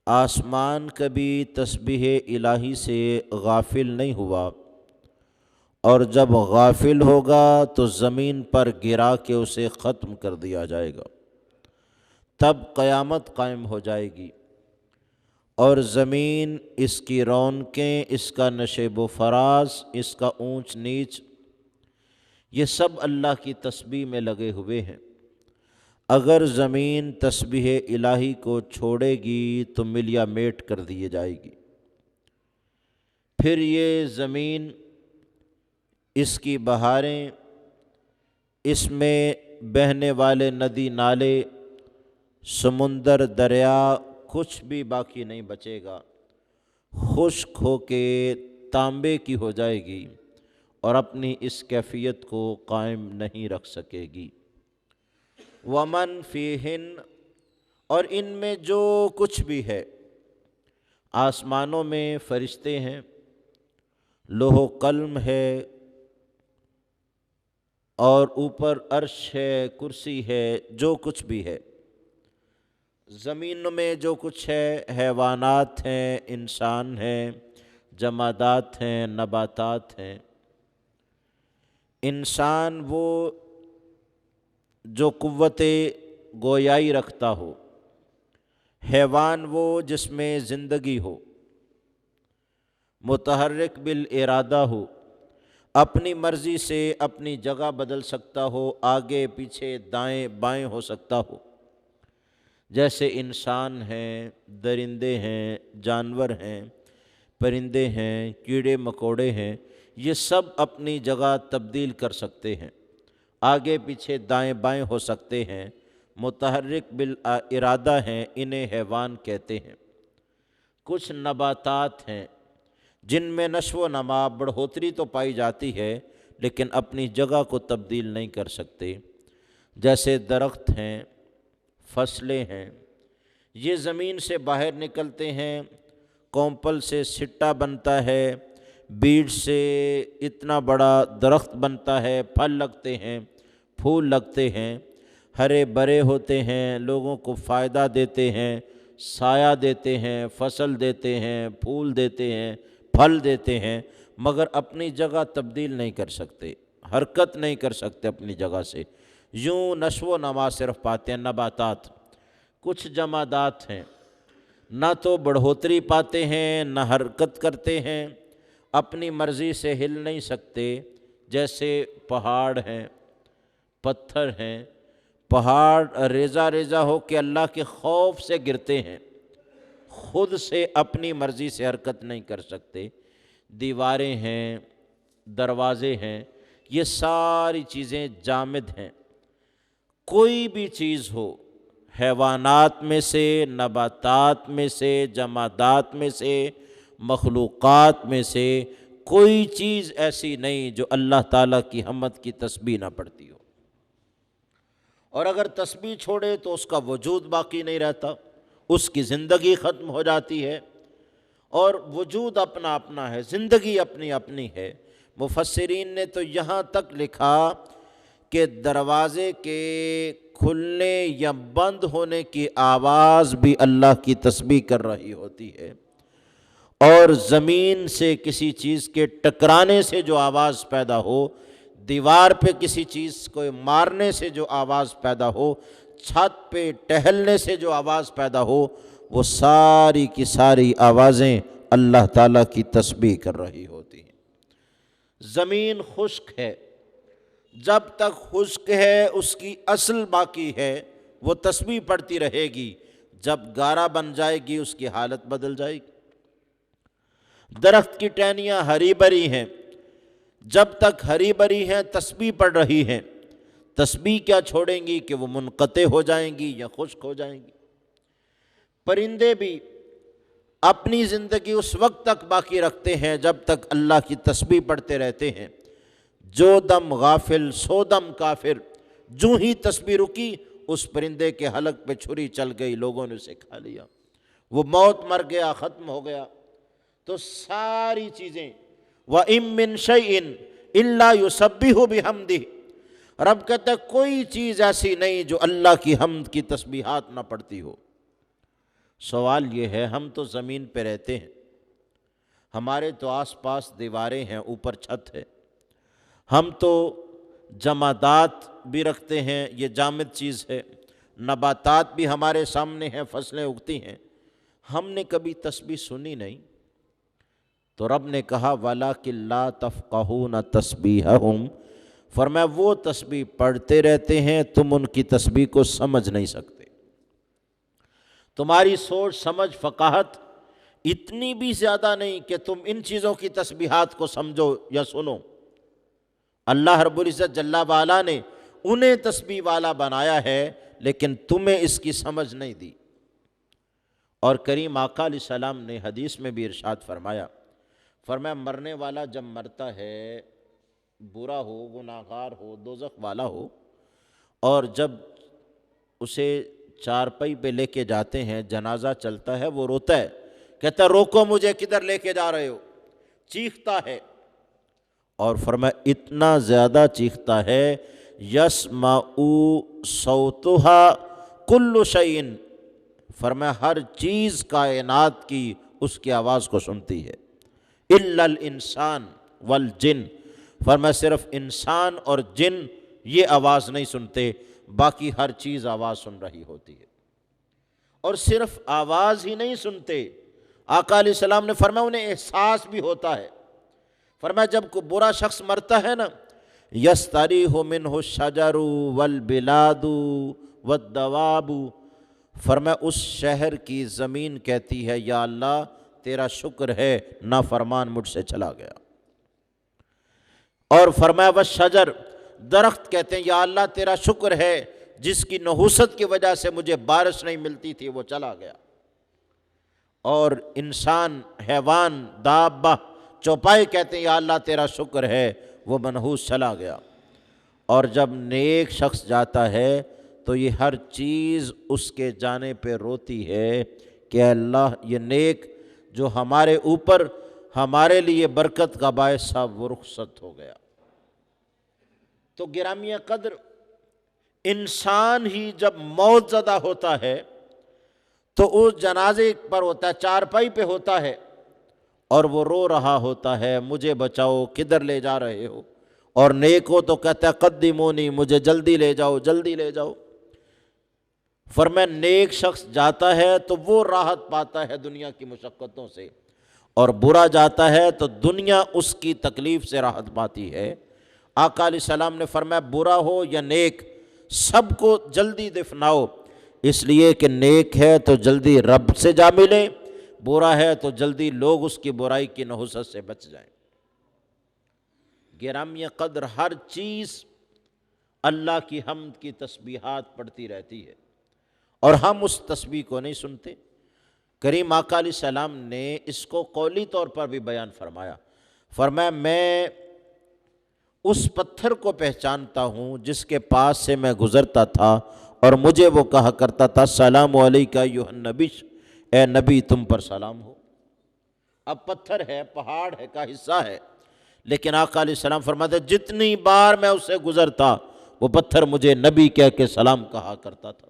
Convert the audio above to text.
آسمان کبھی تسبیح الہی سے غافل نہیں ہوا، اور جب غافل ہوگا تو زمین پر گرا کے اسے ختم کر دیا جائے گا۔ تب قیامت قائم ہو جائے گی، اور زمین، اس کی رونقیں، اس کا نشیب و فراز، اس کا اونچ نیچ، یہ سب اللہ کی تسبیح میں لگے ہوئے ہیں۔ اگر زمین تسبیح الہی کو چھوڑے گی تو ملیا میٹ کر دی جائے گی۔ پھر یہ زمین، اس کی بہاریں، اس میں بہنے والے ندی نالے، سمندر، دریا، کچھ بھی باقی نہیں بچے گا، خشک ہو کے تانبے کی ہو جائے گی اور اپنی اس کیفیت کو قائم نہیں رکھ سکے گی۔ ومن فیہن، اور ان میں جو کچھ بھی ہے، آسمانوں میں فرشتے ہیں، لوح و قلم ہے، اور اوپر عرش ہے، کرسی ہے، جو کچھ بھی ہے، زمین میں جو کچھ ہے، حیوانات ہیں، انسان ہیں، جمادات ہیں، نباتات ہیں۔ انسان وہ جو قوت گویائی رکھتا ہو، حیوان وہ جس میں زندگی ہو، متحرک بالارادہ ہو، اپنی مرضی سے اپنی جگہ بدل سکتا ہو، آگے پیچھے دائیں بائیں ہو سکتا ہو، جیسے انسان ہیں، درندے ہیں، جانور ہیں، پرندے ہیں، کیڑے مکوڑے ہیں، یہ سب اپنی جگہ تبدیل کر سکتے ہیں، آگے پیچھے دائیں بائیں ہو سکتے ہیں، متحرک بالارادہ ہیں، انہیں حیوان کہتے ہیں۔ کچھ نباتات ہیں جن میں نشو و نما، بڑھوتری تو پائی جاتی ہے لیکن اپنی جگہ کو تبدیل نہیں کر سکتے، جیسے درخت ہیں، فصلیں ہیں، یہ زمین سے باہر نکلتے ہیں، کونپل سے سٹا بنتا ہے، بیج سے اتنا بڑا درخت بنتا ہے، پھل لگتے ہیں، پھول لگتے ہیں، ہرے بھرے ہوتے ہیں، لوگوں کو فائدہ دیتے ہیں، سایہ دیتے ہیں، فصل دیتے ہیں، پھول دیتے ہیں، پھل دیتے ہیں، مگر اپنی جگہ تبدیل نہیں کر سکتے، حرکت نہیں کر سکتے اپنی جگہ سے، یوں نشو و نما صرف پاتے ہیں نباتات۔ کچھ جمادات ہیں، نہ تو بڑھوتری پاتے ہیں، نہ حرکت کرتے ہیں، اپنی مرضی سے ہل نہیں سکتے، جیسے پہاڑ ہیں، پتھر ہیں۔ پہاڑ ریزہ ریزہ ہو کے اللہ کے خوف سے گرتے ہیں، خود سے اپنی مرضی سے حرکت نہیں کر سکتے۔ دیواریں ہیں، دروازے ہیں، یہ ساری چیزیں جامد ہیں۔ کوئی بھی چیز ہو، حیوانات میں سے، نباتات میں سے، جمادات میں سے، مخلوقات میں سے، کوئی چیز ایسی نہیں جو اللہ تعالیٰ کی حمد کی تسبیح نہ پڑھتی ہو، اور اگر تسبیح چھوڑے تو اس کا وجود باقی نہیں رہتا، اس کی زندگی ختم ہو جاتی ہے، اور وجود اپنا اپنا ہے، زندگی اپنی اپنی ہے۔ مفسرین نے تو یہاں تک لکھا کہ دروازے کے کھلنے یا بند ہونے کی آواز بھی اللہ کی تسبیح کر رہی ہوتی ہے، اور زمین سے کسی چیز کے ٹکرانے سے جو آواز پیدا ہو، دیوار پہ کسی چیز کو مارنے سے جو آواز پیدا ہو، چھت پہ ٹہلنے سے جو آواز پیدا ہو، وہ ساری کی ساری آوازیں اللہ تعالیٰ کی تسبیح کر رہی ہوتی ہیں۔ زمین خشک ہے، جب تک خشک ہے اس کی اصل باقی ہے، وہ تسبیح پڑھتی رہے گی، جب گارا بن جائے گی اس کی حالت بدل جائے گی۔ درخت کی ٹہنیاں ہری بھری ہیں، جب تک ہری بھری ہیں تسبیح پڑھ رہی ہیں، تسبیح کیا چھوڑیں گی کہ وہ منقطع ہو جائیں گی یا خشک ہو جائیں گی۔ پرندے بھی اپنی زندگی اس وقت تک باقی رکھتے ہیں جب تک اللہ کی تسبیح پڑھتے رہتے ہیں۔ جو دم غافل سو دم کافر، جو ہی تسبیح رکی اس پرندے کے حلق پہ چھری چل گئی، لوگوں نے اسے کھا لیا، وہ موت مر گیا، ختم ہو گیا۔ تو ساری چیزیں وَإِن مِّن شَيْءٍ إِلَّا يُسَبِّحُ بِحَمْدِهِ، رب کہتا ہے کوئی چیز ایسی نہیں جو اللہ کی حمد کی تسبیحات نہ پڑھتی ہو۔ سوال یہ ہے، ہم تو زمین پہ رہتے ہیں، ہمارے تو آس پاس دیواریں ہیں، اوپر چھت ہے، ہم تو جمادات بھی رکھتے ہیں، یہ جامد چیز ہے، نباتات بھی ہمارے سامنے ہیں، فصلیں اگتی ہیں، ہم نے کبھی تسبیح سنی نہیں؟ تو رب نے کہا وَلَٰكِن لَا تَفْقَهُونَ تَسْبِيحَهُمْ، فرمایا وہ تسبیح پڑھتے رہتے ہیں، تم ان کی تسبیح کو سمجھ نہیں سکتے۔ تمہاری سوچ سمجھ فقاہت اتنی بھی زیادہ نہیں کہ تم ان چیزوں کی تسبیحات کو سمجھو یا سنو۔ اللہ رب العزت جل وعلا نے انہیں تسبیح والا بنایا ہے، لیکن تمہیں اس کی سمجھ نہیں دی۔ اور کریم آقا علیہ السلام نے حدیث میں بھی ارشاد فرمایا مرنے والا جب مرتا ہے، برا ہو، گناہگار ہو، دوزخ والا ہو، اور جب اسے چارپائی پہ لے کے جاتے ہیں، جنازہ چلتا ہے، وہ روتا ہے، کہتا ہے روکو مجھے، کدھر لے کے جا رہے ہو؟ چیختا ہے، اور فرمایا اتنا زیادہ چیختا ہے یسمعُ صوتها کل شیء، فرمایا ہر چیز کائنات کی اس کی آواز کو سنتی ہے، الا الانسان والجن، فرمایا صرف انسان اور جن یہ آواز نہیں سنتے، باقی ہر چیز آواز سن رہی ہوتی ہے۔ اور صرف آواز ہی نہیں سنتے، آقا علیہ السلام نے فرمایا انہیں احساس بھی ہوتا ہے۔ فرمایا جب کوئی برا شخص مرتا ہے نا، یستریح منہ الشجر والبلاد والدواب، فرمایا اس شہر کی زمین کہتی ہے یا اللہ تیرا شکر ہے، نافرمان مجھ سے چلا گیا۔ اور فرمایا والشجر، درخت کہتے ہیں یا اللہ تیرا شکر ہے، جس کی نحوست کی وجہ سے مجھے بارش نہیں ملتی تھی وہ چلا گیا۔ اور انسان، حیوان، دابہ، چوپائے کہتے ہیں یا اللہ تیرا شکر ہے، وہ منحوس چلا گیا۔ اور جب نیک شخص جاتا ہے تو یہ ہر چیز اس کے جانے پہ روتی ہے کہ اللہ یہ نیک جو ہمارے اوپر ہمارے لیے برکت کا باعث تھا وہ رخصت ہو گیا۔ تو گرامیہ قدر، انسان ہی جب موت زدہ ہوتا ہے تو اس جنازے پر ہوتا ہے، چارپائی پہ ہوتا ہے، اور وہ رو رہا ہوتا ہے مجھے بچاؤ، کدھر لے جا رہے ہو؟ اور نیک ہو تو کہتا ہے قدمونی، مجھے جلدی لے جاؤ، جلدی لے جاؤ۔ فرمایا نیک شخص جاتا ہے تو وہ راحت پاتا ہے دنیا کی مشقتوں سے، اور برا جاتا ہے تو دنیا اس کی تکلیف سے راحت پاتی ہے۔ آقا علیہ السلام نے فرمایا برا ہو یا نیک، سب کو جلدی دفناؤ، اس لیے کہ نیک ہے تو جلدی رب سے جا ملے، برا ہے تو جلدی لوگ اس کی برائی کی نحوست سے بچ جائیں۔ گرامیہ قدر، ہر چیز اللہ کی حمد کی تسبیحات پڑھتی رہتی ہے، اور ہم اس تسبیح کو نہیں سنتے۔ کریم آقا علیہ السلام نے اس کو قولی طور پر بھی بیان فرمایا میں اس پتھر کو پہچانتا ہوں جس کے پاس سے میں گزرتا تھا اور مجھے وہ کہا کرتا تھا السلام علیکہ ایھا النبی، اے نبی تم پر سلام ہو۔ اب پتھر ہے، پہاڑ ہے کا حصہ ہے، لیکن آقا علیہ السلام فرماتے جتنی بار میں اس سے گزرتا وہ پتھر مجھے نبی کہہ کے سلام کہا کرتا تھا۔